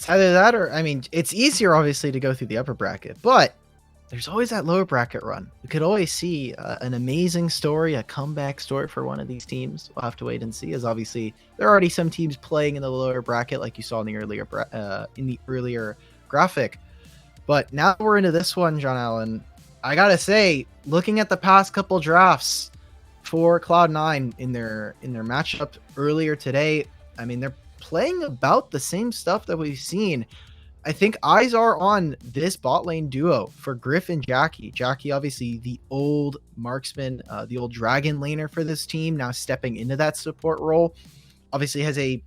It's either that or, I mean, it's easier obviously to go through the upper bracket, but there's always that lower bracket run. We could always see an amazing story, a comeback story for one of these teams. We'll have to wait and see, as obviously there are already some teams playing in the lower bracket, like you saw in the earlier graphic. But now we're into this one, John Allen. I gotta say, looking at the past couple drafts for Cloud9 in their matchup earlier today, I mean, they're playing about the same stuff that we've seen. I think eyes are on this bot lane duo for Griff and Jackie. Jackie, obviously the old marksman, the old dragon laner for this team, now stepping into that support role. Obviously has a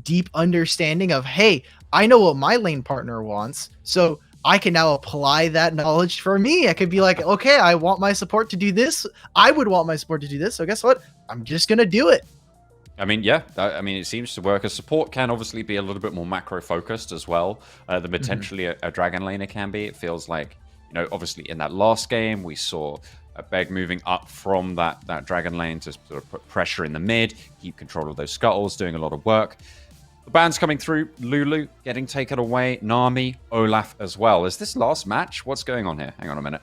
deep understanding of, hey, I know what my lane partner wants, so I can now apply that knowledge for me. I could be like, okay, I want my support to do this. I would want my support to do this. So guess what? I'm just going to do it. I mean, yeah. I mean, it seems to work. A support can obviously be a little bit more macro-focused as well than potentially a Dragon Laner can be. It feels like, you know, obviously in that last game, we saw Beg moving up from that Dragon Lane to sort of put pressure in the mid, keep control of those scuttles, doing a lot of work. The bans coming through, Lulu getting taken away, Nami, Olaf as well. Is this last match? What's going on here? Hang on a minute.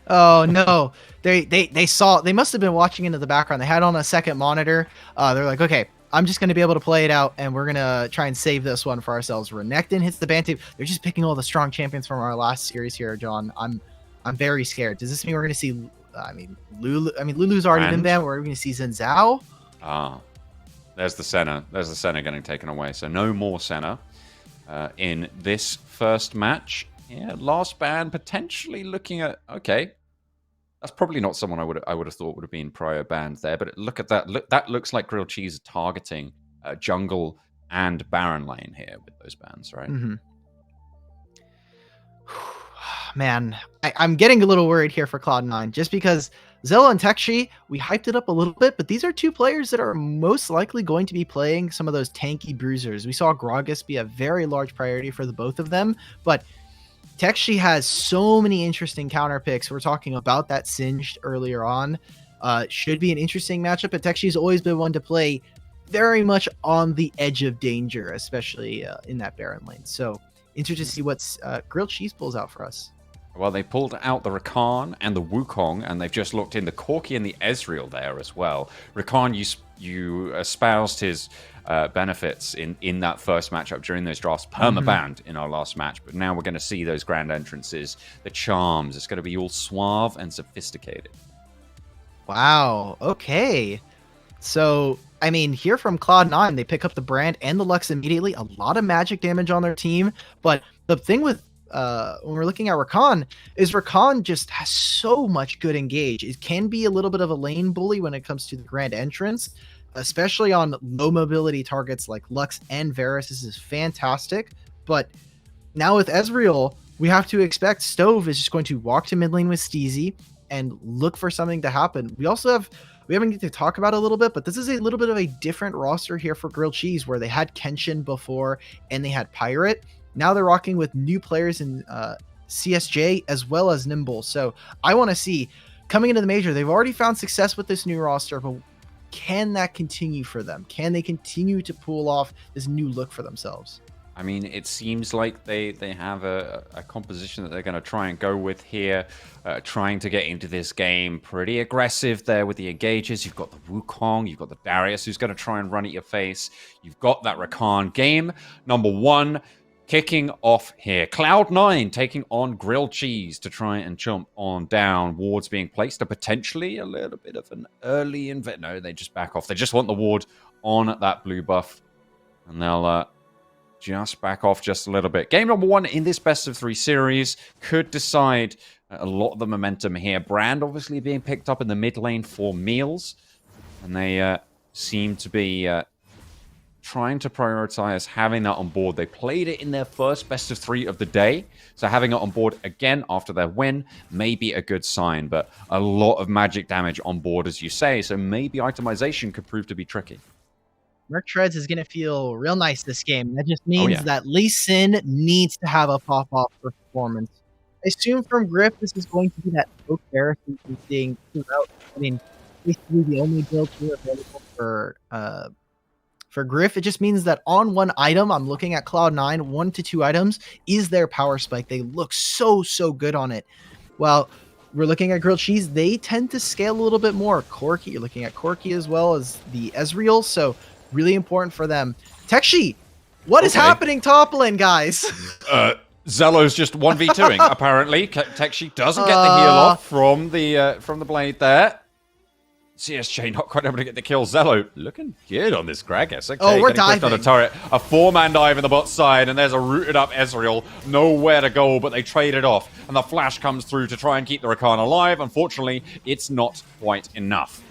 Oh no, they saw, they must have been watching into the background. They had on a second monitor. They're like, okay, I'm just going to be able to play it out, and we're going to try and save this one for ourselves. Renekton hits the ban tape. They're just picking all the strong champions from our last series here, John. I'm very scared. Does this mean we're going to see, Lulu's already been banned. We're going to see Xin Zhao? There's the Senna. There's the Senna getting taken away. So no more Senna in this first match. Yeah, last ban potentially looking at, okay, that's probably not someone I would have thought would have been prior banned there. But look at that. That looks like Grilled Cheese targeting jungle and Baron lane here with those bans, right? Mm-hmm. Man, I'm getting a little worried here for Cloud9, just because Zilla and Tekshi, we hyped it up a little bit, but these are two players that are most likely going to be playing some of those tanky bruisers. We saw Gragas be a very large priority for the both of them, but Tekshi has so many interesting counter picks. We're talking about that Singed earlier on. Should be an interesting matchup, but Tekshi's always been one to play very much on the edge of danger, especially in that Baron lane. So interested to see what Grilled Cheese pulls out for us. Well, they pulled out the Rakan and the Wukong, and they've just looked in the Corki and the Ezreal there as well. Rakan, you espoused his benefits in that first matchup during those drafts, perma-banned in our last match, but now we're going to see those grand entrances, the charms. It's going to be all suave and sophisticated. Wow, okay. So, I mean, here from Cloud9, they pick up the Brand and the Lux immediately. A lot of magic damage on their team, but the thing with when we're looking at Rakan is Rakan just has so much good engage. It can be a little bit of a lane bully when it comes to the grand entrance, especially on low mobility targets like Lux and Varus. This is fantastic. But now with Ezreal, we have to expect Stove is just going to walk to mid lane with Steezy and look for something to happen. We haven't get to talk about it a little bit, but this is a little bit of a different roster here for Grilled Cheese, where they had Kenshin before and they had Pirate. Now they're rocking with new players in CSJ as well as Nimble. So I want to see, coming into the major, they've already found success with this new roster, but can that continue for them? Can they continue to pull off this new look for themselves? I mean, it seems like they have a composition that they're going to try and go with here, trying to get into this game pretty aggressive there with the engages. You've got the Wukong, you've got the Darius who's going to try and run at your face. You've got that Rakan. Game number 1 kicking off here. Cloud9 taking on Grilled Cheese to try and jump on down. Wards being placed, or potentially a little bit of an early invade. No, they just back off. They just want the ward on that blue buff, and they'll just back off just a little bit. Game number 1 in this best of 3 series could decide a lot of the momentum here. Brand obviously being picked up in the mid lane for meals, and they seem to be trying to prioritize having that on board. They played it in their first best of 3 of the day, so having it on board again after their win may be a good sign, but a lot of magic damage on board, as you say, so maybe itemization could prove to be tricky. Merc Treads is going to feel real nice this game. That just means that Lee Sin needs to have a pop-off performance. I assume from Griff, this is going to be that Oak Barris we've been seeing throughout. I mean, basically the only build here available for For Griff, it just means that on one item, I'm looking at Cloud9, 1 to 2 items, is their power spike. They look so good on it. Well, we're looking at grilled cheese. They tend to scale a little bit more. Corki, you're looking at Corki as well as the Ezreal, so really important for them. Tekshi, what is happening top lane, guys? Zelo's just 1v2ing, apparently. Tekshi doesn't get the heal off from the blade there. CSJ not quite able to get the kill. Zelo looking good on this Gragas. Okay, we're diving on the turret. A 4-man dive in the bot side, and there's a rooted up Ezreal. Nowhere to go, but they trade it off. And the flash comes through to try and keep the Rakan alive. Unfortunately, it's not quite enough.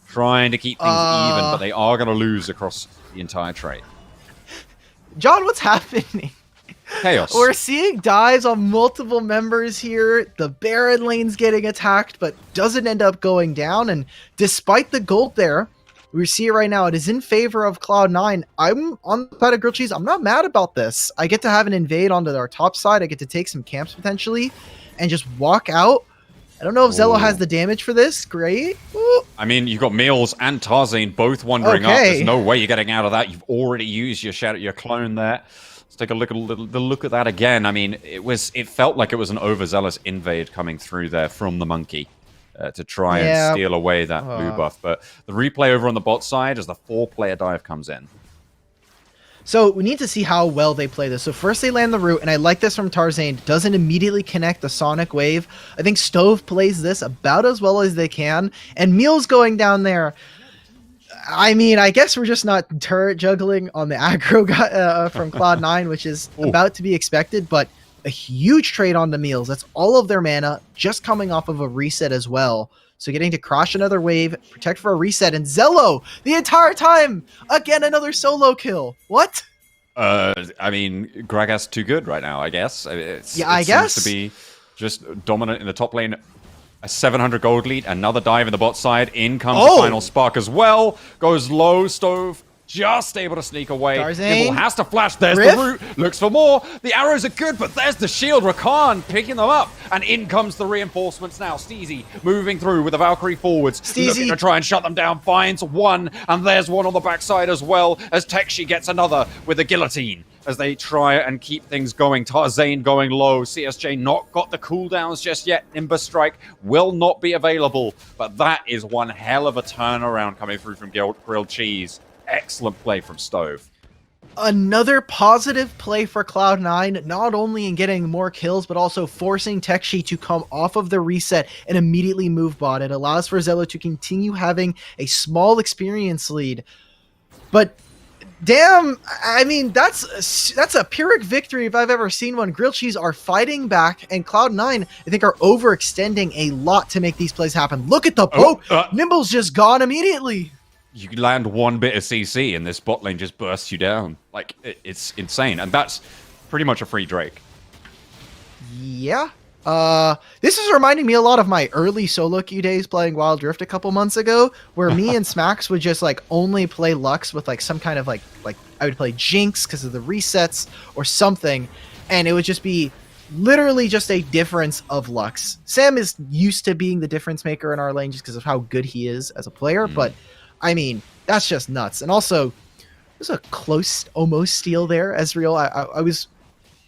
Trying to keep things even, but they are going to lose across the entire trade. John, what's happening? Chaos. We're seeing dives on multiple members here. The Baron lane's getting attacked, but doesn't end up going down. And despite the gold there, we see it right now. It is in favor of Cloud9. I'm on the side of grilled cheese. I'm not mad about this. I get to have an invade onto our top side. I get to take some camps potentially and just walk out. I don't know if Zelo has the damage for this. Great. Ooh. I mean, you've got Meals and Tarzane both wandering up. There's no way you're getting out of that. You've already used your clone there. Let's take a look at that again. I mean, it felt like it was an overzealous invade coming through there from the monkey to try and steal away that blue buff. But the replay over on the bot side as the 4-player dive comes in. So we need to see how well they play this. So first they land the root, and I like this from Tarzane. Doesn't immediately connect the Sonic Wave. I think Stove plays this about as well as they can. And Meal's going down there. I mean, I guess we're just not turret juggling on the aggro from Cloud9, which is about to be expected, but a huge trade on the Meals. That's all of their mana, just coming off of a reset as well. So getting to crash another wave, protect for a reset, and Zelo, the entire time, again, another solo kill. What? I mean, Gragas too good right now, I guess. I guess. Seems to be just dominant in the top lane. A 700 gold lead, another dive in the bot side. In comes the final spark as well. Goes low, Stove just able to sneak away. Nibble has to flash. There's the root. Looks for more. The arrows are good, but there's the shield. Rakan picking them up. And in comes the reinforcements now. Steezy moving through with the Valkyrie forwards. Looking to try and shut them down. Finds one. And there's one on the backside as well as Tekshi gets another with the guillotine. As they try and keep things going. Tarzane going low. CSJ not got the cooldowns just yet. Ember Strike will not be available. But that is one hell of a turnaround coming through from Grilled Cheese. Excellent play from Stove. Another positive play for Cloud9, not only in getting more kills, but also forcing Tekshi to come off of the reset and immediately move bot. It allows for Zelo to continue having a small experience lead. But damn, I mean, that's a Pyrrhic victory if I've ever seen one. Grilled Cheese are fighting back, and Cloud9, I think, are overextending a lot to make these plays happen. Look at the poke! Nimble's just gone immediately. You land one bit of CC and this bot lane just bursts you down. Like, it's insane. And that's pretty much a free Drake. Yeah. This is reminding me a lot of my early solo queue days playing Wild Rift a couple months ago, where me and Smacks would just like only play Lux with like some kind of like I would play Jinx because of the resets or something, and it would just be literally just a difference of Lux. Sam is used to being the difference maker in our lane just because of how good he is as a player, but I mean, that's just nuts. And also, there's a close almost steal there, Ezreal.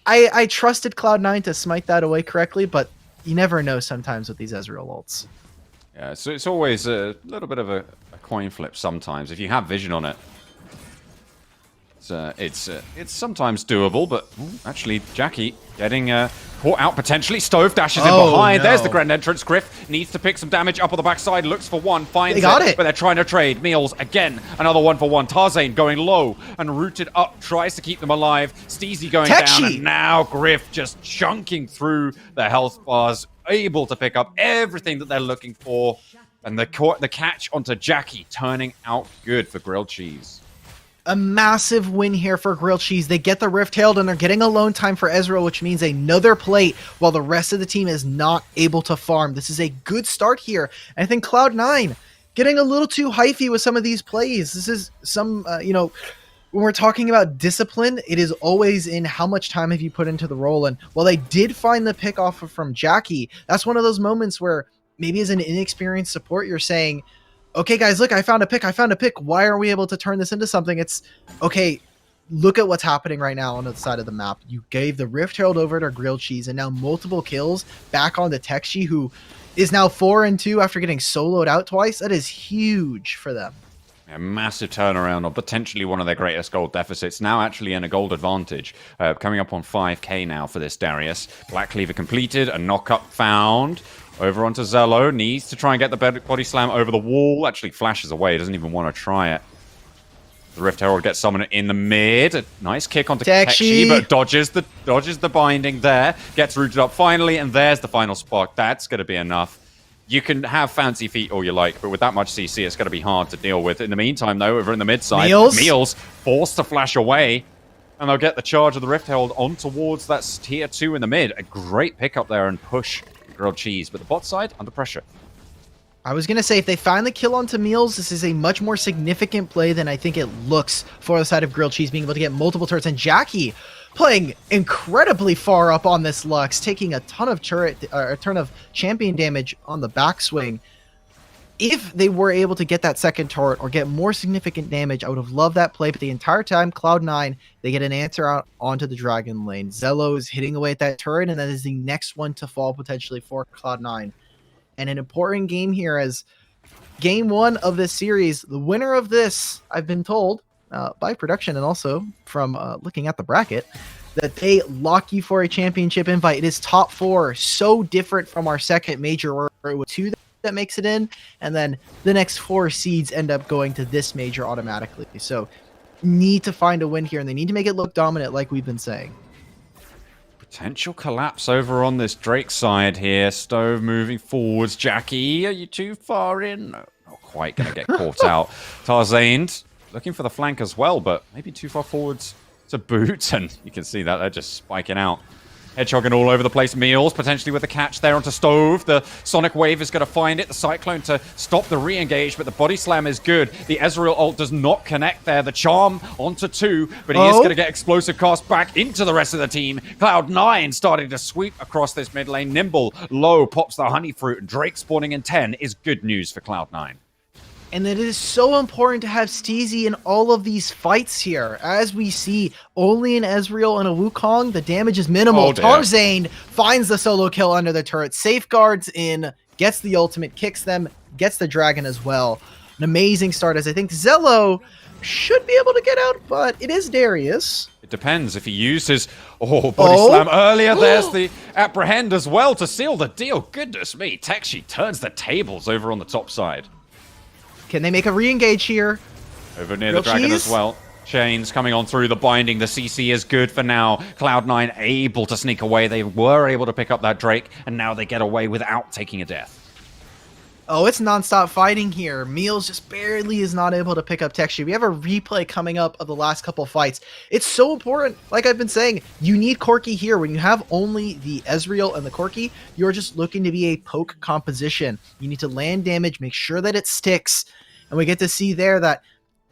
I trusted Cloud9 to smite that away correctly, but you never know sometimes with these Ezreal ults. Yeah, so it's always a little bit of a coin flip sometimes. If you have vision on it, it's sometimes doable, but actually Jackie getting caught out potentially. Stove dashes in behind. No. There's the grand entrance. Griff needs to pick some damage up on the backside. Looks for one. Finds it. But they're trying to trade. Meals again. Another 1-for-1. Tarzane going low and rooted up. Tries to keep them alive. Steezy going down. And now Griff just chunking through the health bars. Able to pick up everything that they're looking for. And the catch onto Jackie turning out good for Grilled Cheese. A massive win here for Grilled Cheese. They get the Rift Herald and they're getting alone time for Ezreal, which means another plate while the rest of the team is not able to farm. This is a good start here. And I think Cloud9 getting a little too hyphy with some of these plays. This is some, when we're talking about discipline, it is always in how much time have you put into the role. And while they did find the pick off from Jackie, that's one of those moments where maybe as an inexperienced support, you're saying, okay, guys, look, I found a pick. I found a pick. Why aren't we able to turn this into something? It's okay. Look at what's happening right now on the side of the map. You gave the Rift Herald over to Grilled Cheese, and now multiple kills back on the Tekshi, who is now 4-2 after getting soloed out twice. That is huge for them. A massive turnaround on potentially one of their greatest gold deficits. Now actually in a gold advantage. Coming up on 5k now for this Darius. Black Cleaver completed. A knock-up found. Over onto Zello. Needs to try and get the body slam over the wall. Actually flashes away. Doesn't even want to try it. The Rift Herald gets summoned in the mid. A nice kick onto Tekshi, but dodges the binding there. Gets rooted up finally, and there's the final spot. That's going to be enough. You can have fancy feet all you like, but with that much CC, it's going to be hard to deal with. In the meantime, though, over in the mid side, Meals forced to flash away, and they'll get the charge of the Rift Herald on towards that tier 2 in the mid. A great pick up there and push Grilled Cheese, but the bot side under pressure. I was going to say, if they finally kill onto Meals, this is a much more significant play than I think it looks for the side of Grilled Cheese, being able to get multiple turrets. And Jackie playing incredibly far up on this Lux, taking a ton of champion damage on the backswing. If they were able to get that second turret or get more significant damage, I would have loved that play. But the entire time, Cloud9, they get an answer out onto the Dragon lane. Zello is hitting away at that turret, and that is the next one to fall potentially for Cloud9. And an important game here as game 1 of this series. The winner of this, I've been told by production and also from looking at the bracket, that they lock you for a championship invite. It is top 4, so different from our second major where it was 2 that makes it in, and then the next 4 seeds end up going to this major automatically. So need to find a win here, and they need to make it look dominant like we've been saying. Potential collapse over on this Drake side here. Stove moving forwards. Jackie, are you too far in? No, not quite going to get caught out. Tarzane looking for the flank as well, but maybe too far forwards to boot. And you can see that they're just spiking out. Hedgehogging all over the place. Meals potentially with the catch there onto Stove. The Sonic Wave is going to find it. The Cyclone to stop the re-engage, but the Body Slam is good. The Ezreal ult does not connect there. The Charm onto 2, but he is going to get Explosive Cast back into the rest of the team. Cloud9 starting to sweep across this mid lane. Nimble low pops the Honey Fruit. Drake spawning in 10 is good news for Cloud9. And it is so important to have Steezy in all of these fights here. As we see, only an Ezreal and a Wukong, the damage is minimal. Tarzane finds the solo kill under the turret, safeguards in, gets the ultimate, kicks them, gets the dragon as well. An amazing start, as I think Zello should be able to get out, but it is Darius. It depends. If he uses body slam earlier, there's the apprehend as well to seal the deal. Goodness me, Tekshi turns the tables over on the top side. Can they make a re-engage here? Over near the dragon as well. Chains coming on through the binding. The CC is good for now. Cloud9 able to sneak away. They were able to pick up that Drake, and now they get away without taking a death. Oh, it's non-stop fighting here. Meals just barely is not able to pick up Tekshi. We have a replay coming up of the last couple fights. It's so important. Like I've been saying, you need Corki here. When you have only the Ezreal and the Corki, you're just looking to be a poke composition. You need to land damage, make sure that it sticks. And we get to see there that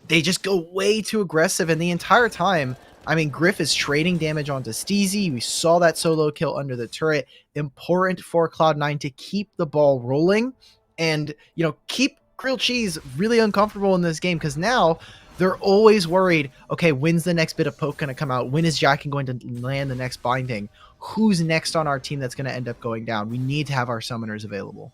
they just go way too aggressive. And the entire time, I mean, Griff is trading damage onto Steezy. We saw that solo kill under the turret. Important for Cloud9 to keep the ball rolling. And, you know, keep Grilled Cheese really uncomfortable in this game, because now they're always worried, okay, when's the next bit of poke going to come out? When is Jackie going to land the next binding? Who's next on our team that's going to end up going down? We need to have our summoners available.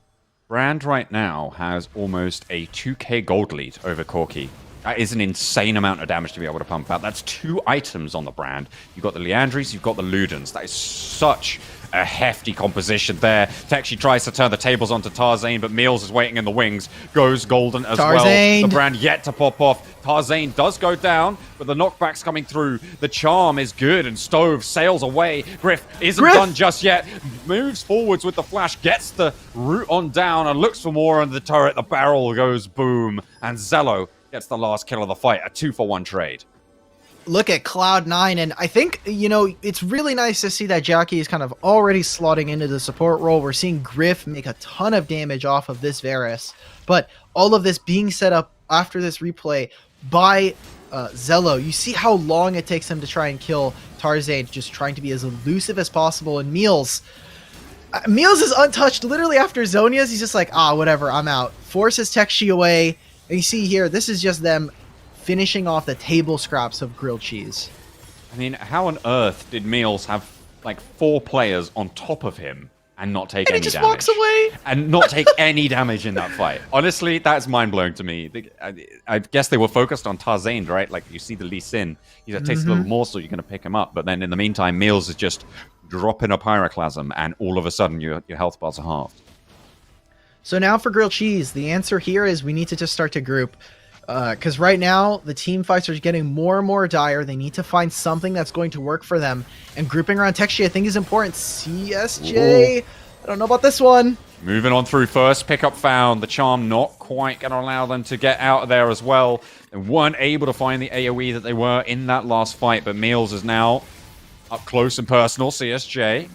Brand right now has almost a 2k gold lead over Corki. That is an insane amount of damage to be able to pump out. That's 2 items on the brand. You've got the Leandries, you've got the Ludens. That is such a hefty composition there. Tekshi tries to turn the tables onto Tarzane, but Meals is waiting in the wings. Goes golden as well. The brand yet to pop off. Tarzane does go down, but the knockback's coming through. The charm is good, and Stove sails away. Griff isn't done just yet. Moves forwards with the flash, gets the root on down, and looks for more under the turret. The barrel goes boom, and Zello gets the last kill of the fight. A 2-for-1 trade. Look at Cloud9, and I think, you know, it's really nice to see that Jackie is kind of already slotting into the support role. We're seeing Griff make a ton of damage off of this Varus, but all of this being set up after this replay by Zello. You see how long it takes him to try and kill Tarzane, just trying to be as elusive as possible. And Meals, Meals is untouched literally after Zonia's. He's just like, whatever, I'm out. Forces Tekshi away. And you see here, this is just them finishing off the table scraps of grilled cheese. I mean, how on earth did Meals have like 4 players on top of him and not take any damage? And he just walks away. And not take any damage in that fight. Honestly, that's mind-blowing to me. I guess they were focused on Tarzane, right? Like, you see the Lee Sin. He takes a little morsel, you're going to pick him up. But then in the meantime, Meals is just dropping a Pyroclasm, and all of a sudden your health bars are halved. So now for grilled cheese, the answer here is we need to just start to group. Because right now, the team fights are getting more and more dire. They need to find something that's going to work for them. And grouping around Tekshi, I think, is important. CSJ, I don't know about this one. Moving on through first, pickup found. The charm not quite going to allow them to get out of there as well. They weren't able to find the AoE that they were in that last fight, but Meals is now up close and personal. CSJ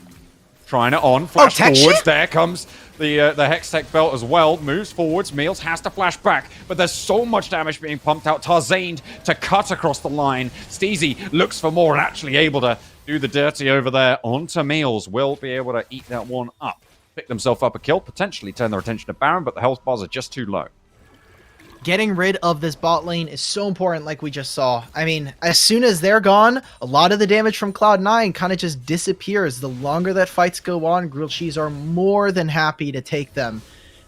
trying it on. Flash forwards. There comes the Hextech belt as well. Moves forwards. Meals has to flash back, but there's so much damage being pumped out. Tarzane to cut across the line. Steezy looks for more and actually able to do the dirty over there onto Meals. Will be able to eat that one up. Pick themselves up a kill, potentially turn their attention to Baron, but the health bars are just too low. Getting rid of this bot lane is so important, like we just saw. I mean, as soon as they're gone, a lot of the damage from Cloud9 kind of just disappears. The longer that fights go on, grilled cheese are more than happy to take them.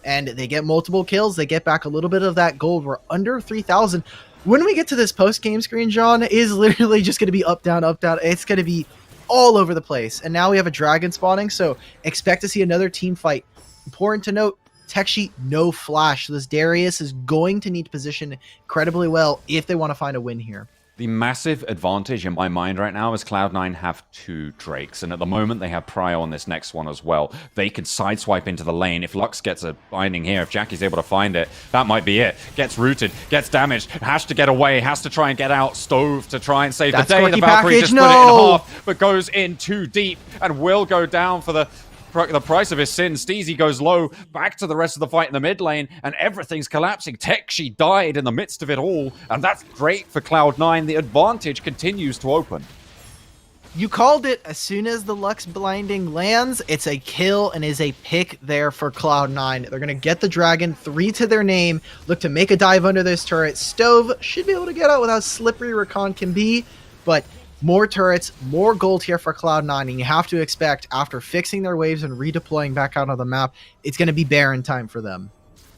And they get multiple kills. They get back a little bit of that gold. We're under 3,000. When we get to this post-game screen, John, it is literally just going to be up, down, up, down. It's going to be all over the place. And now we have a dragon spawning, so expect to see another team fight. Important to note, Tekshi, no flash. So this Darius is going to need to position incredibly well if they want to find a win here. The massive advantage in my mind right now is Cloud9 have 2 Drakes, and at the moment they have Prio on this next one as well. They could sideswipe into the lane. If Lux gets a binding here, if Jackie's able to find it, that might be it. Gets rooted, gets damaged, has to get away, has to try and get out. Stove to try and save the day. The Valkyrie just put it in half, but goes in too deep and will go down for the price of his sin. Steezy goes low, back to the rest of the fight in the mid lane, and everything's collapsing. Tekshi died in the midst of it all, and that's great for Cloud9. The advantage continues to open. You called it. As soon as the Lux blinding lands, it's a kill and is a pick there for Cloud9. They're going to get the dragon, 3 to their name, look to make a dive under this turret. Stove should be able to get out with how slippery Rakan can be, but more turrets, more gold here for Cloud9, and you have to expect, after fixing their waves and redeploying back out of the map, it's going to be Baron time for them.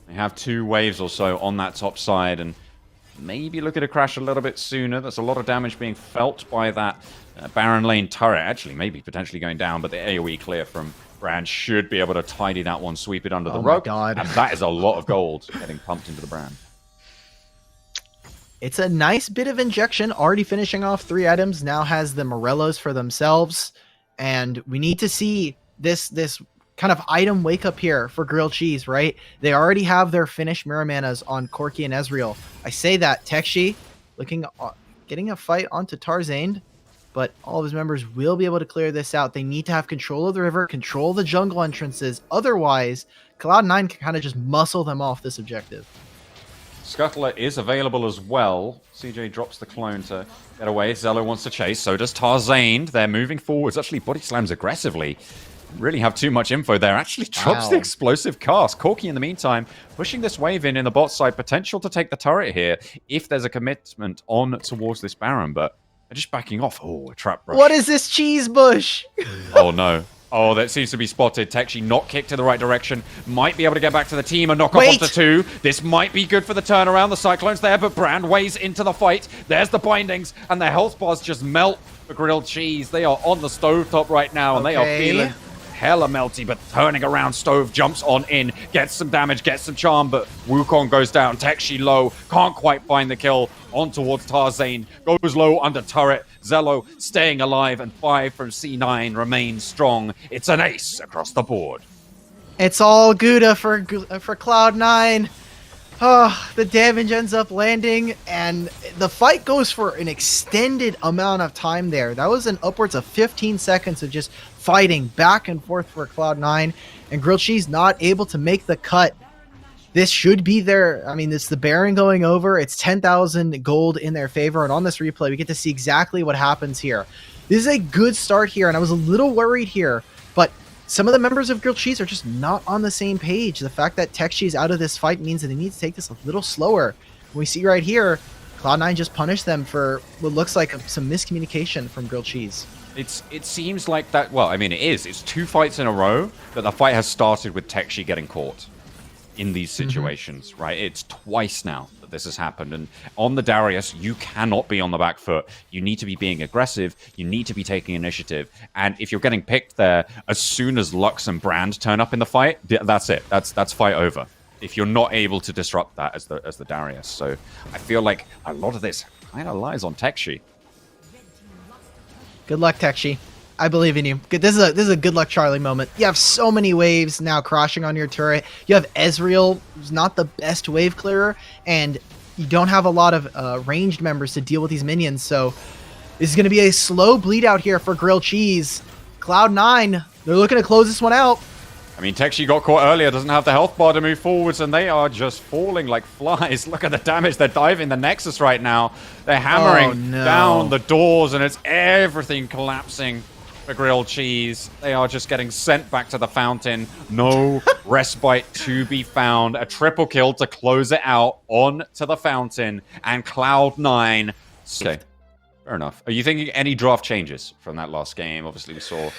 They have 2 waves or so on that top side, and maybe looking to crash a little bit sooner. There's a lot of damage being felt by that Baron lane turret. Actually, maybe potentially going down, but the AoE clear from Brand should be able to tidy that one, sweep it under the rug. God. And that is a lot of gold getting pumped into the Brand. It's a nice bit of injection, already finishing off 3 items, now has the Morellos for themselves, and we need to see this kind of item wake up here for grilled cheese, right? They already have their finished mirror manas on Corki and Ezreal. I say that, Tekshi getting a fight onto Tarzane, but all of his members will be able to clear this out. They need to have control of the river, control the jungle entrances, otherwise Cloud9 can kind of just muscle them off this objective. Scuttler is available as well. CJ drops the clone to get away. Zello wants to chase, so does Tarzane. They're moving forwards. Actually, body slams aggressively. Really have too much info there. Actually drops the explosive cast. Corki, in the meantime, pushing this wave in the bot side. Potential to take the turret here if there's a commitment on towards this Baron, but they're just backing off. Oh, a trap brush. What is this cheese bush? Oh, no. Oh, that seems to be spotted. Tekshi not kicked in the right direction. Might be able to get back to the team and knock off to 2. This might be good for the turnaround. The Cyclone's there, but Brand weighs into the fight. There's the bindings, and their health bars just melt for grilled cheese. They are on the stovetop right now, and they are feeling hella melty, but turning around, Stove jumps on in, gets some damage, gets some charm, but Wukong goes down. Tekshi low, can't quite find the kill. On towards Tarzane, goes low under turret. Zello staying alive, and 5 from C9 remains strong. It's an ace across the board. It's all Gouda for Cloud9. Oh, the damage ends up landing, and the fight goes for an extended amount of time there. That was an upwards of 15 seconds of just fighting back and forth for Cloud9, and Grilled Cheese not able to make the cut. This should be their, I mean, it's the Baron going over. It's 10,000 gold in their favor, and on this replay, we get to see exactly what happens here. This is a good start here, and I was a little worried here, but some of the members of Grilled Cheese are just not on the same page. The fact that Techshi's out of this fight means that they need to take this a little slower. We see right here, Cloud9 just punished them for what looks like some miscommunication from Grilled Cheese. It seems like that. Well, I mean, it is. It's 2 fights in a row that the fight has started with Tekshi getting caught in these situations, right? It's twice now that this has happened. And on the Darius, you cannot be on the back foot. You need to be being aggressive. You need to be taking initiative. And if you're getting picked there, as soon as Lux and Brand turn up in the fight, that's it. That's fight over. If you're not able to disrupt that as the Darius. So I feel like a lot of this kind of lies on Tekshi. Good luck, Tekshi. I believe in you. This is a good luck Charlie moment. You have so many waves now crashing on your turret. You have Ezreal, who's not the best wave clearer, and you don't have a lot of ranged members to deal with these minions. So this is going to be a slow bleed out here for Grilled Cheese. Cloud9, they're looking to close this one out. I mean, Tekshi got caught earlier, doesn't have the health bar to move forwards, and they are just falling like flies. Look at the damage. They're diving the Nexus right now. They're hammering down the doors, and it's everything collapsing for Grilled Cheese. They are just getting sent back to the fountain. No respite to be found. A triple kill to close it out on to the fountain, and Cloud9 saved. Fair enough. Are you thinking any draft changes from that last game? Obviously, we saw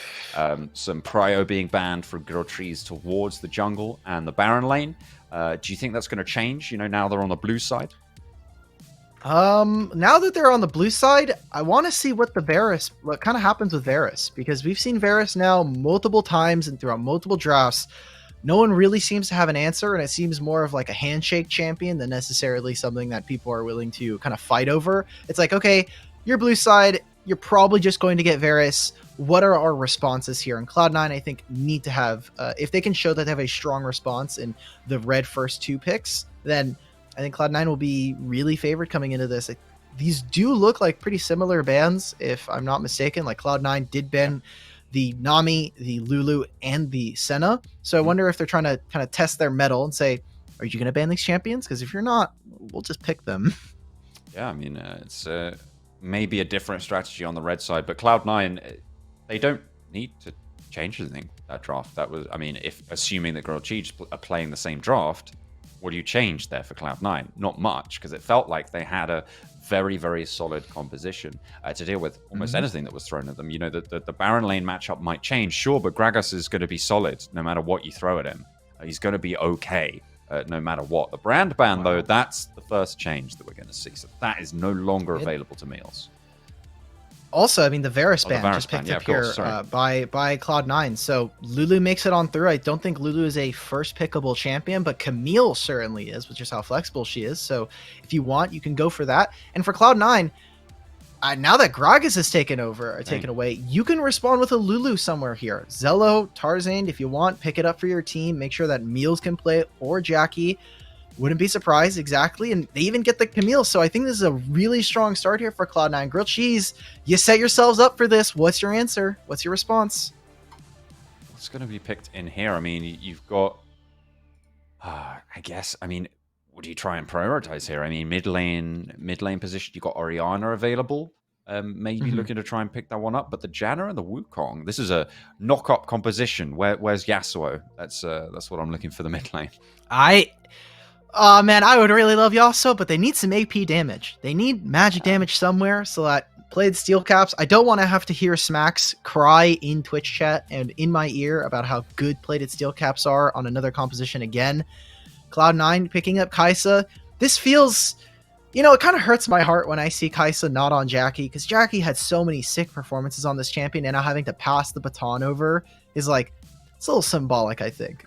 some prio being banned from Grilled Cheese towards the jungle and the Baron lane. Do you think that's going to change, now they're on the blue side? Now that they're on the blue side, I want to see what kind of happens with Varus, because we've seen Varus now multiple times and throughout multiple drafts. No one really seems to have an answer, and it seems more of like a handshake champion than necessarily something that people are willing to kind of fight over. It's like, okay, you're blue side, you're probably just going to get Varus. What are our responses here? And Cloud9, I think, need to have, if they can show that they have a strong response in the red first 2 picks, then I think Cloud9 will be really favored coming into this. These do look like pretty similar bans, if I'm not mistaken. Like Cloud9 did ban the Nami, the Lulu, and the Senna. So I wonder if they're trying to kind of test their mettle and say, are you going to ban these champions? Because if you're not, we'll just pick them. Yeah, I mean, it's maybe a different strategy on the red side, but Cloud9, they don't need to change anything that draft. That was, I mean, if assuming that Grilled Cheese are playing the same draft, what do you change there for Cloud9? Not much, because it felt like they had a very, very solid composition to deal with almost anything that was thrown at them. The Baron lane matchup might change, sure, but Gragas is going to be solid no matter what you throw at him. He's going to be okay no matter what. The Brand ban, though, that's the first change that we're going to see. So that is no longer available to Meals. Also, I mean, the Varus ban just picked up here by Cloud9. So Lulu makes it on through. I don't think Lulu is a first pickable champion, but Camille certainly is, which is how flexible she is. So if you want, you can go for that. And for Cloud9, now that Gragas is taken away, you can respond with a Lulu somewhere here. Zello, Tarzan, if you want, pick it up for your team. Make sure that Meals can play it, or Jackie. Wouldn't be surprised, exactly. And they even get the Camille. So I think this is a really strong start here for Cloud9. Grilled Cheese, you set yourselves up for this. What's your answer? What's your response? What's going to be picked in here? I mean, you've got, I guess, I mean, what do you try and prioritize here? I mean, mid lane position, you've got Orianna available. Maybe looking to try and pick that one up. But the Janna and the Wukong, this is a knock-up composition. Where's Yasuo? That's what I'm looking for the mid lane. Oh man, I would really love Yasuo, but they need some AP damage. They need magic damage somewhere, so that played steel caps. I don't want to have to hear Smacks cry in Twitch chat and in my ear about how good plated steel caps are on another composition again. Cloud9 picking up Kai'Sa. This feels, it kind of hurts my heart when I see Kai'Sa not on Jackie, because Jackie had so many sick performances on this champion, and now having to pass the baton over is like, it's a little symbolic, I think.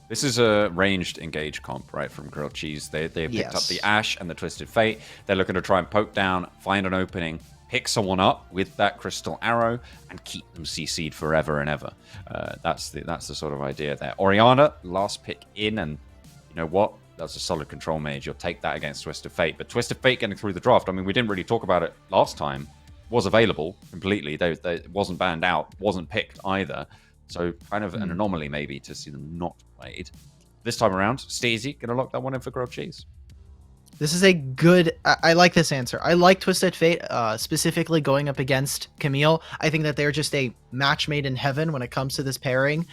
This is a ranged engage comp, right, from Grilled Cheese. They picked up the Ashe and the Twisted Fate. They're looking to try and poke down, find an opening, pick someone up with that Crystal Arrow, and keep them CC'd forever and ever. That's the sort of idea there. Orianna, last pick in, and you know what? That's a solid control mage. You'll take that against Twisted Fate. But Twisted Fate getting through the draft, I mean, we didn't really talk about it last time. Was available completely. They wasn't banned out, wasn't picked either. So kind of an anomaly maybe to see them not played. This time around, Steezy going to lock that one in for Grilled Cheese. This is a good. I like this answer. I like Twisted Fate, specifically going up against Camille. I think that they're just a match made in heaven when it comes to this pairing.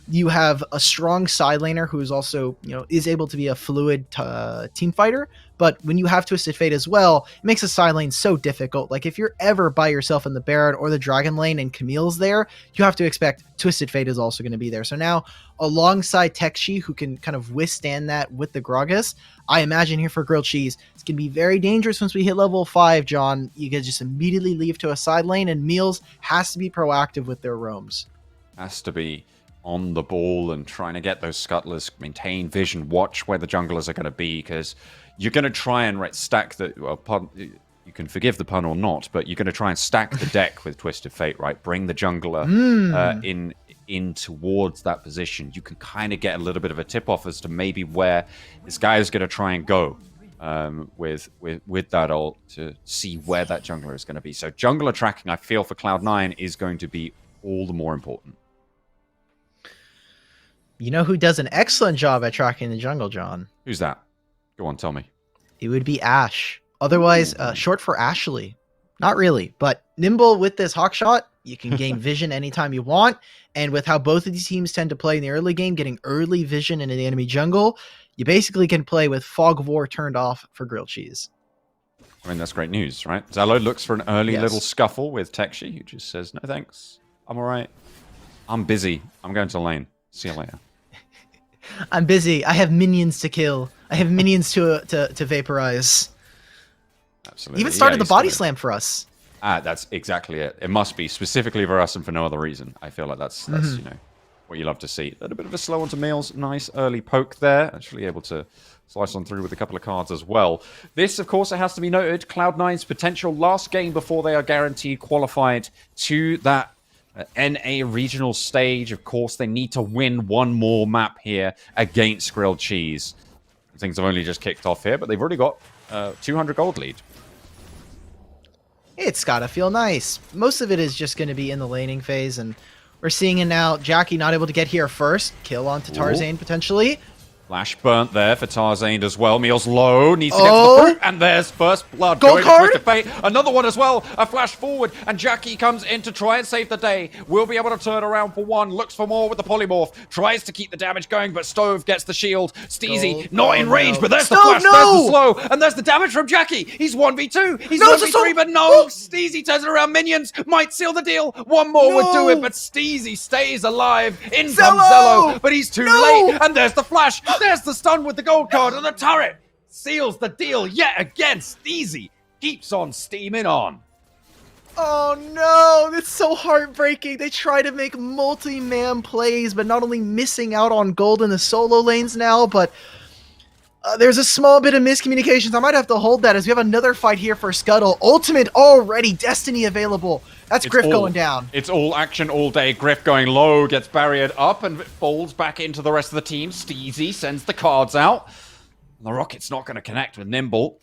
You have a strong side laner who's also, is able to be a fluid team fighter. But when you have Twisted Fate as well, it makes the side lane so difficult. Like if you're ever by yourself in the Baron or the Dragon lane and Camille's there, you have to expect Twisted Fate is also going to be there. So now, alongside Tekshi, who can kind of withstand that with the Gragas, I imagine here for Grilled Cheese, it's going to be very dangerous once we hit level 5, John. You can just immediately leave to a side lane, and Meals has to be proactive with their roams. Has to be on the ball and trying to get those scuttlers, maintain vision, watch where the junglers are going to be, because you're going to try and stack the... Well, you can forgive the pun or not, but you're going to try and stack the deck with Twisted Fate, right? Bring the jungler in towards that position. You can kind of get a little bit of a tip-off as to maybe where this guy is going to try and go with that ult to see where that jungler is going to be. So jungler tracking, I feel, for Cloud9 is going to be all the more important. You know who does an excellent job at tracking the jungle, John? Who's that? Go on, tell me. It would be Ashe. Otherwise, short for Ashley. Not really, but nimble with this hawk shot, you can gain vision anytime you want. And with how both of these teams tend to play in the early game, getting early vision into the enemy jungle, you basically can play with Fog of War turned off for Grilled Cheese. I mean, that's great news, right? Zalo looks for an early little scuffle with Tekshi, who just says, no thanks, I'm all right. I'm busy. I'm going to lane. See you later. I'm busy. I have minions to kill. I have minions to vaporize. Absolutely. Even started the body slam for us. That's exactly it. It must be specifically for us and for no other reason. I feel like that's what you love to see. A little bit of a slow onto Meals. Nice early poke there. Actually able to slice on through with a couple of cards as well. This, of course, it has to be noted, Cloud9's potential last game before they are guaranteed qualified to that NA regional stage. Of course, they need to win one more map here against Grilled Cheese. Things have only just kicked off here, but they've already got 200 gold lead. It's gotta feel nice. Most of it is just going to be in the laning phase, and we're seeing it now. Jackie not able to get here first. Kill onto Tarzane potentially. Flash burnt there for Tarzane as well. Meals low, needs to get to the fruit, and there's first blood going to Twisted Fate. Another one as well, a flash forward, and Jackie comes in to try and save the day. Will be able to turn around for one, looks for more with the polymorph, tries to keep the damage going, but Stove gets the shield. Steezy not in range, but there's the flash, there's the slow, and there's the damage from Jackie. He's 1v2, he's 1v3, but no, Steezy turns it around, minions might seal the deal. One more would do it, but Steezy stays alive. In comes Zello, but he's too late, and there's the flash. There's the stun with the gold card, and the turret seals the deal yet again. Steezy keeps on steaming on. Oh no, it's so heartbreaking. They try to make multi-man plays, but not only missing out on gold in the solo lanes now, but there's a small bit of miscommunications. I might have to hold that as we have another fight here for Scuttle. Ultimate already, Destiny available. That's Griff going down. It's all action all day. Griff going low, gets barriered up, and falls back into the rest of the team. Steezy sends the cards out. The Rocket's not going to connect with Nimble.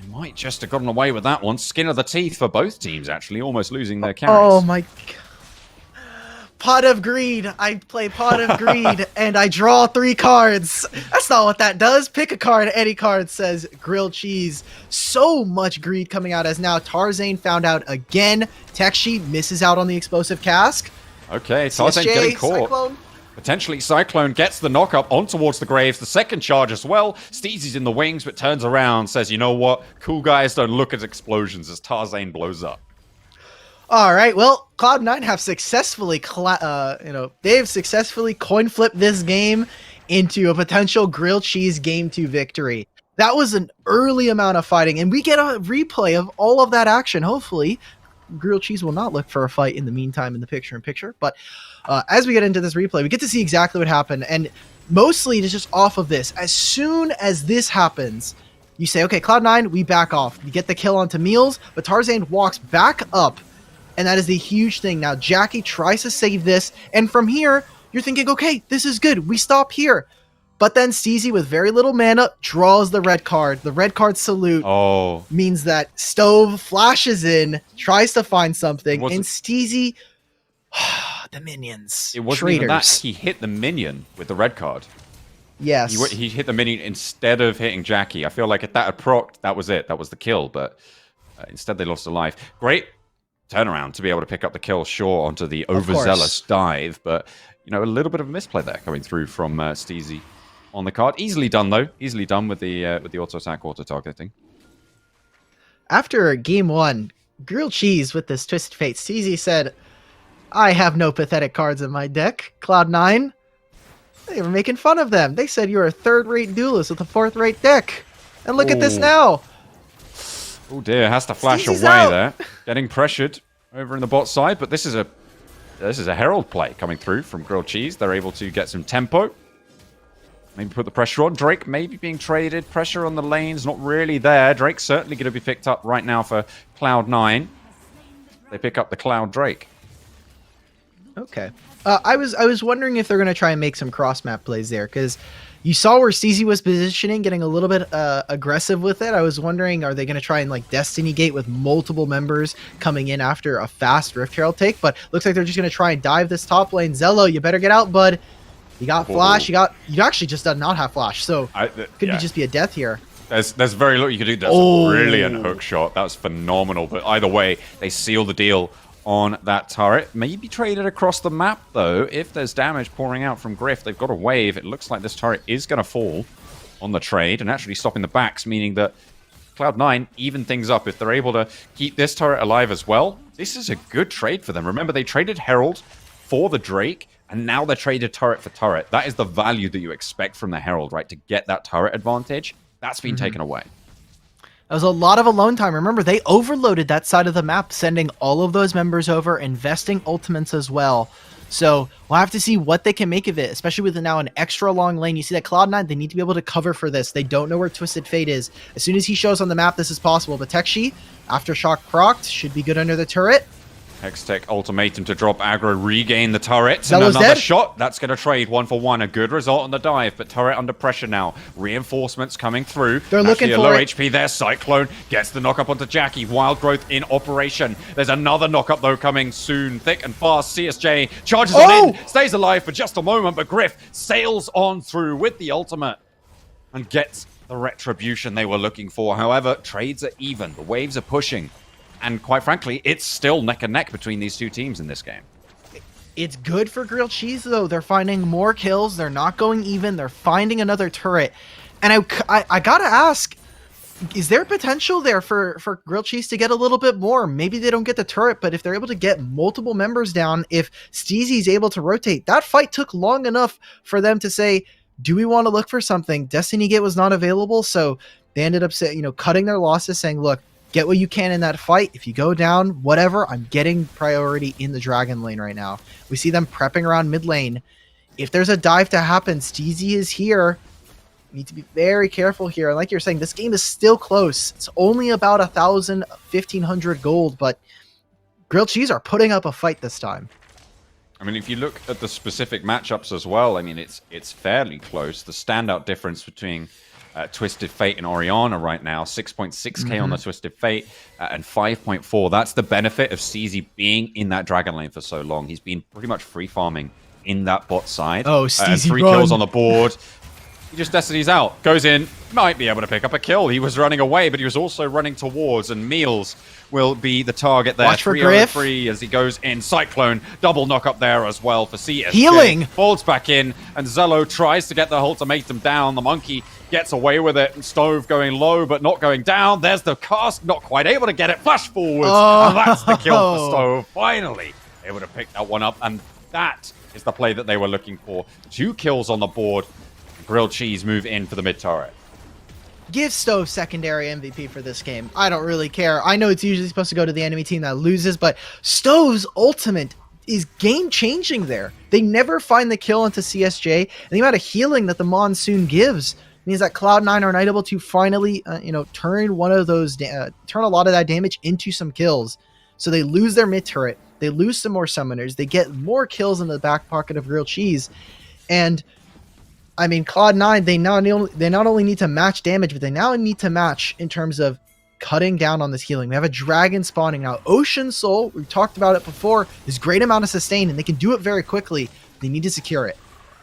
They might just have gotten away with that one. Skin of the teeth for both teams, actually, almost losing their carries. Oh my god. Pot of Greed. I play Pot of Greed, and I draw 3 cards. That's not what that does. Pick a card. Any card, says Grilled Cheese. So much greed coming out as now Tarzane found out again. Tekshi misses out on the explosive cask. Okay, Tarzane getting caught. Cyclone. Potentially, Cyclone gets the knock-up on towards the Graves. The second charge as well. Steezy's in the wings, but turns around, says, you know what? Cool guys don't look at explosions as Tarzane blows up. All right, well, Cloud9 have successfully, they've successfully coin flipped this game into a potential Grilled Cheese Game 2 victory. That was an early amount of fighting, and we get a replay of all of that action. Hopefully, Grilled Cheese will not look for a fight in the meantime in the picture-in-picture, but as we get into this replay, we get to see exactly what happened, and mostly it is just off of this. As soon as this happens, you say, okay, Cloud9, we back off. You get the kill onto Meals, but Tarzane walks back up. And that is the huge thing. Now, Jackie tries to save this. And from here, you're thinking, okay, this is good. We stop here. But then Steezy, with very little mana, draws the red card. The red card salute means that Stove flashes in, tries to find something. And Steezy, the minions. It wasn't even that. He hit the minion with the red card. Yes. He hit the minion instead of hitting Jackie. I feel like if that had procced, that was it. That was the kill. But instead, they lost a life. Great turnaround to be able to pick up the kill, sure, onto the overzealous dive. But, you know, a little bit of a misplay there coming through from Steezy on the card. Easily done, though. Easily done with the auto-attack, auto-targeting. After game 1, Grilled Cheese with this Twisted Fate, Steezy said, I have no pathetic cards in my deck. Cloud9, they were making fun of them. They said you're a third-rate duelist with a fourth-rate deck. And look at this now. Oh dear, has to flash Steezy's away out. there. Getting pressured over in the bot side, but this is a Herald play coming through from Grilled Cheese. They're able to get some tempo. Maybe put the pressure on. Drake maybe being traded. Pressure on the lanes, not really there. Drake's certainly going to be picked up right now for Cloud9. They pick up the Cloud Drake. Okay. I was wondering if they're going to try and make some cross-map plays there, because you saw where Steezy was positioning, getting a little bit aggressive with it. I was wondering, are they going to try and like Destiny Gate with multiple members coming in after a fast Rift Herald take? But looks like they're just going to try and dive this top lane. Zello, you better get out, bud. You got flash. You actually just did not have flash, so could just be a death here. There's very little you can do. That's a brilliant hook shot. That was phenomenal. But either way, they seal the deal on that turret. Maybe traded across the map, though. If there's damage pouring out from Griff, they've got a wave. It looks like this turret is going to fall on the trade and actually stopping the backs, meaning that Cloud9 even things up. If they're able to keep this turret alive as well, this is a good trade for them. Remember, they traded Herald for the Drake, and now they're traded turret for turret. That is the value that you expect from the Herald, right? To get that turret advantage. That's been taken away. That was a lot of alone time. Remember, they overloaded that side of the map, sending all of those members over, investing ultimates as well. So we'll have to see what they can make of it, especially with now an extra long lane. You see that Cloud9, they need to be able to cover for this. They don't know where Twisted Fate is. As soon as he shows on the map, this is possible. But Tekshi, Aftershock procced, should be good under the turret. Hextech ultimatum to drop aggro, regain the turret, Zealo's and another dead. shot. That's going to trade 1-for-1. A good result on the dive, but turret under pressure now. Reinforcements coming through. They're looking a for low it. HP there. Cyclone gets the knock up onto Jackie. Wild growth in operation. There's another knock up though coming soon, thick and fast. CSJ charges on in, stays alive for just a moment, but Griff sails on through with the ultimate and gets the retribution they were looking for. However, trades are even. The waves are pushing. And quite frankly, it's still neck and neck between these two teams in this game. It's good for Grilled Cheese, though. They're finding more kills. They're not going even. They're finding another turret. And I gotta ask, is there potential there for Grilled Cheese to get a little bit more? Maybe they don't get the turret, but if they're able to get multiple members down, if Steezy's able to rotate, that fight took long enough for them to say, do we want to look for something? Destiny Gate was not available, so they ended up cutting their losses, saying, look, get what you can in that fight. If you go down, whatever, I'm getting priority in the Dragon lane right now. We see them prepping around mid lane. If there's a dive to happen, Steezy is here. You need to be very careful here. And like you're saying, this game is still close. It's only about 1,000, 1,500 gold, but Grilled Cheese are putting up a fight this time. I mean, if you look at the specific matchups as well, I mean, it's fairly close. The standout difference between Twisted Fate and Oriana right now, 6.6k on the Twisted Fate and 5.4. That's the benefit of Steezy being in that Dragon lane for so long. He's been pretty much free farming in that bot side. Oh, Steezy, 3 kills on the board. He just Destiny's out, goes in, might be able to pick up a kill. He was running away, but he was also running towards, and Meals will be the target there. Watch for Griff. 3 as he goes in. Cyclone, double knock up there as well for CS. Healing! Folds back in, and Zello tries to get the ultimatum down. The monkey gets away with it, and Stove going low, but not going down. There's the cast, not quite able to get it. Flash forwards, and that's the kill for Stove. Finally able to pick that one up, and that is the play that they were looking for. 2 kills on the board. Grilled Cheese move in for the mid turret. Give Stove secondary MVP for this game. I don't really care. I know it's usually supposed to go to the enemy team that loses, but Stove's ultimate is game-changing there. They never find the kill into CSJ, and the amount of healing that the Monsoon gives means that Cloud9 are not able to finally, turn one of those, turn a lot of that damage into some kills. So they lose their mid turret. They lose some more summoners. They get more kills in the back pocket of Grilled Cheese, and I mean, Cloud9, they not only need to match damage, but they now need to match in terms of cutting down on this healing. We have a dragon spawning now. Ocean Soul, we talked about it before, is great amount of sustain, and they can do it very quickly. They need to secure it.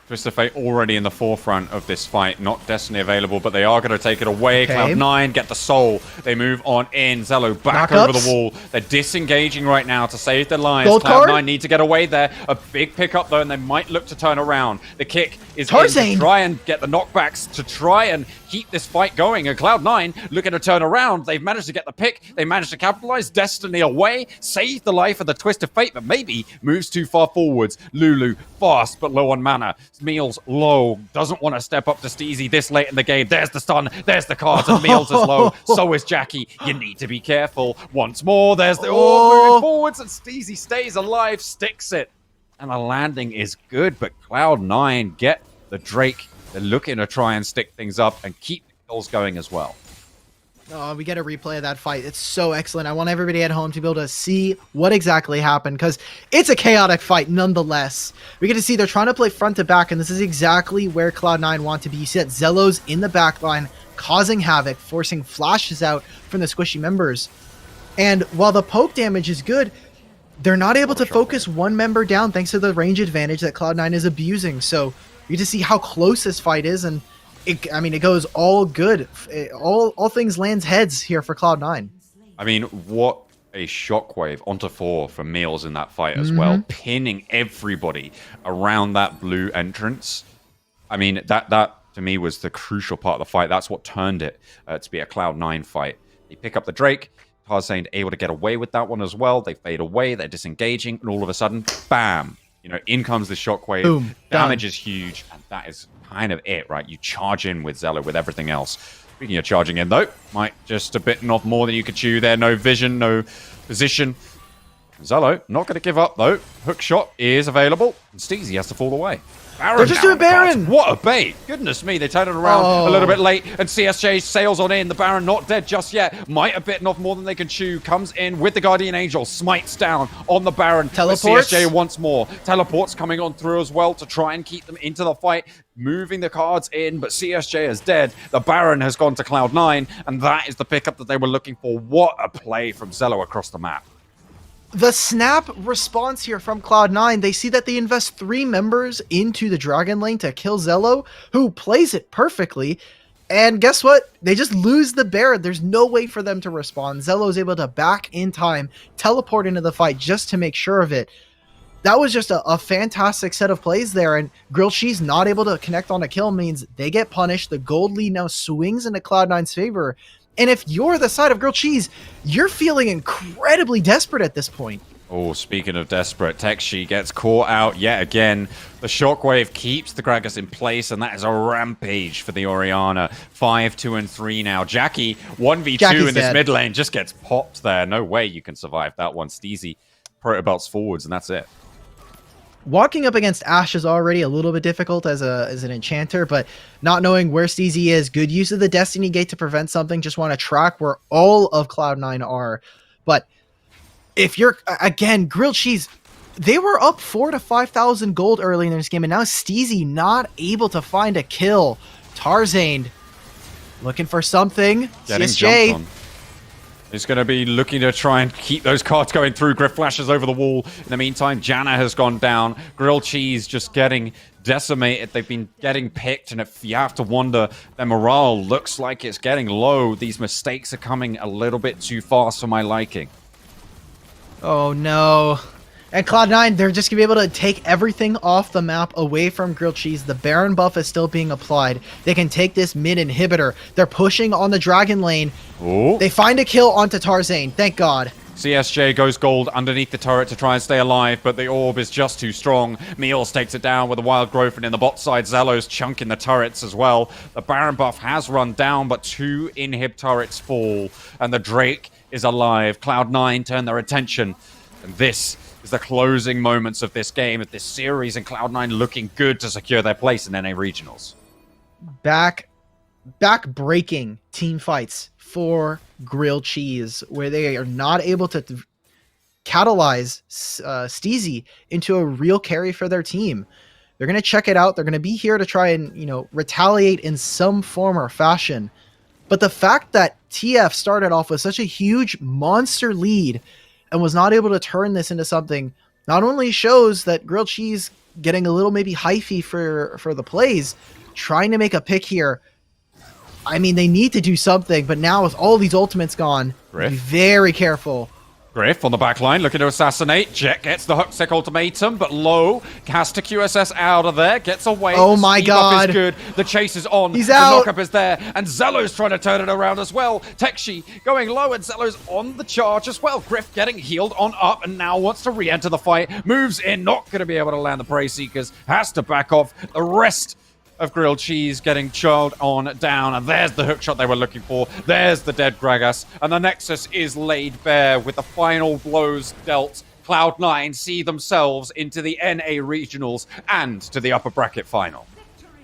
Twisted Fate already in the forefront of this fight. Not Destiny available, but they are going to take it away. Okay. Cloud9 get the soul. They move on in. Zello back Knockups. over the wall. They're disengaging right now to save their lives. Gold Cloud9 card? need to get away there. A big pickup, though, and they might look to turn around. The kick is in Tarzane. to try and get the knockbacks to try and keep this fight going. And Cloud9 looking to turn around. They've managed to get the pick. They managed to capitalize. Destiny away. Save the life of the Twisted Fate, but maybe moves too far forwards. Lulu fast, but low on mana. Meals low. Doesn't want to step up to Steezy this late in the game. There's the stun. There's the cards, and Meals is low. So is Jackie. You need to be careful. Once more, there's the moving forwards, and Steezy stays alive, sticks it. And the landing is good, but Cloud9 get the Drake. They're looking to try and stick things up and keep the kills going as well. Oh, we get a replay of that fight. It's so excellent. I want everybody at home to be able to see what exactly happened, because it's a chaotic fight nonetheless. We get to see they're trying to play front to back, and this is exactly where Cloud9 want to be. You see that Zello's in the back line, causing havoc, forcing flashes out from the squishy members. And while the poke damage is good, they're not able to focus one member down thanks to the range advantage that Cloud9 is abusing. So you get to see how close this fight is, and it goes all good. All things lands heads here for Cloud9. I mean, what a shockwave onto 4 from Meals in that fight as well, pinning everybody around that blue entrance. I mean, that to me was the crucial part of the fight. That's what turned it to be a Cloud9 fight. They pick up the Drake. Tarzane able to get away with that one as well. They fade away. They're disengaging, and all of a sudden, bam! You know, in comes the shockwave. Boom. Damage is huge, and that is kind of it, right? You charge in with Zello with everything else. Speaking of charging in, though, might just have bitten off more than you could chew there. No vision, no position. Zello not going to give up, though. Hook shot is available, and Steezy has to fall away. Baron They're just doing Baron! What a bait! Goodness me, they turn it around a little bit late, and CSJ sails on in. The Baron not dead just yet. Might have bitten off more than they can chew. Comes in with the Guardian Angel. Smites down on the Baron. Teleports. CSJ once more. Teleports coming on through as well to try and keep them into the fight. Moving the cards in, but CSJ is dead. The Baron has gone to Cloud9, and that is the pickup that they were looking for. What a play from Zello across the map. The snap response here from Cloud9, they see that they invest 3 members into the Dragon Lane to kill Zello, who plays it perfectly. And guess what? They just lose the Baron. There's no way for them to respond. Zello is able to back in time, teleport into the fight just to make sure of it. That was just a fantastic set of plays there, and Grilled Cheese not able to connect on a kill means they get punished. The gold lead now swings into Cloud9's favor. And if you're the side of Grilled Cheese, you're feeling incredibly desperate at this point. Oh, speaking of desperate, Tekshi gets caught out yet again. The Shockwave keeps the Gragas in place, and that is a rampage for the Orianna. 5, 2, and 3 now. Jackie, 1v2 Jackie's in this dead. mid lane, just gets popped there. No way you can survive that one. Steezy protobelts forwards, and that's it. Walking up against Ashe is already a little bit difficult as an enchanter, but not knowing where Steezy is, good use of the Destiny Gate to prevent something. Just want to track where all of Cloud9 are. But if you're, again, Grilled Cheese, they were up 4,000 to 5,000 gold early in this game, and now Steezy not able to find a kill. Tarzane looking for something. Getting CSJ. jumped on. He's going to be looking to try and keep those cards going through. Griff flashes over the wall. In the meantime, Janna has gone down. Grilled Cheese just getting decimated. They've been getting picked, and if you have to wonder, their morale looks like it's getting low. These mistakes are coming a little bit too fast for my liking. Oh no. And Cloud9, they're just going to be able to take everything off the map away from Grilled Cheese. The Baron buff is still being applied. They can take this mid inhibitor. They're pushing on the Dragon Lane. Ooh. They find a kill onto Tarzane. Thank God. CSJ goes gold underneath the turret to try and stay alive, but the orb is just too strong. Meals takes it down with a wild growth, and in the bot side, Zello's chunking the turrets as well. The Baron buff has run down, but 2 inhib turrets fall, and the Drake is alive. Cloud9 turn their attention, and this is the closing moments of this game, of this series, and Cloud9 looking good to secure their place in NA Regionals. Back-breaking team fights for Grilled Cheese, where they are not able to catalyze Steezy into a real carry for their team. They're going to check it out. They're going to be here to try and, retaliate in some form or fashion. But the fact that TF started off with such a huge monster lead and was not able to turn this into something not only shows that Grilled Cheese getting a little maybe hyphy for the plays, trying to make a pick here. I mean, they need to do something, but now with all these ultimates gone, be very careful. Griff on the back line, looking to assassinate. Jet gets the Hookstick ultimatum, but Low has to QSS out of there, gets away. Oh my god. Is good. The chase is on. He's the out. Knockup is there, and Zello's trying to turn it around as well. Tekshi going low, and Zello's on the charge as well. Griff getting healed on up, and now wants to re-enter the fight. Moves in, not going to be able to land the Prey Seekers. Has to back off. The rest of Grilled Cheese getting chilled on down, and there's the hookshot they were looking for. There's the dead Gragas, and the Nexus is laid bare with the final blows dealt. Cloud9 see themselves into the NA regionals and to the upper bracket final.